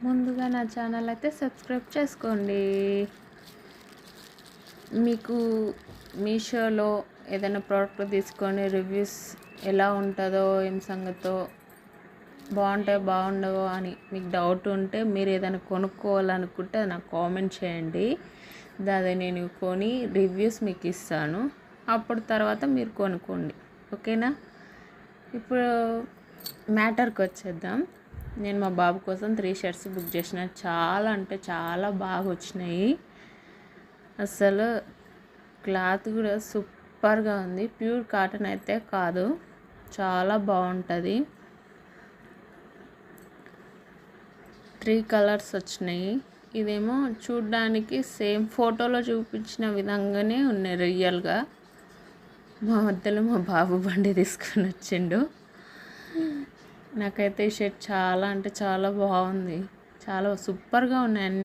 ముందుగా నా ఛానల్ అయితే సబ్స్క్రైబ్ చేసుకోండి. మీకు మీషోలో ఏదైనా ప్రోడక్ట్ తీసుకొని రివ్యూస్ ఎలా ఉంటుందో ఏం సంగతో బాగుంటాయో బాగుండవో అని మీకు డౌట్ ఉంటే మీరు ఏదైనా కొనుక్కోవాలనుకుంటే అది నాకు కామెంట్ చేయండి. అది నేను కొని రివ్యూస్ మీకు ఇస్తాను. అప్పుడు తర్వాత మీరు కొనుక్కోండి, ఓకేనా? ఇప్పుడు మ్యాటర్కి వచ్చేద్దాం. నేను మా బాబు కోసం 3 షర్ట్స్ బుక్ చేసిన. చాలా అంటే చాలా బాగా వచ్చినాయి. అసలు క్లాత్ కూడా సూపర్గా ఉంది. ప్యూర్ కాటన్ అయితే కాదు, చాలా బాగుంటుంది. 3 కలర్స్ వచ్చినాయి. ఇదేమో చూడ్డానికి సేమ్ ఫోటోలో చూపించిన విధంగానే ఉన్నాయి రియల్గా. మా మధ్యలో మా బాబు బండి తీసుకొని వచ్చిండు. నాకైతే ఈ షర్ట్ చాలా అంటే చాలా బాగుంది. చాలా సూపర్గా ఉన్నాయి.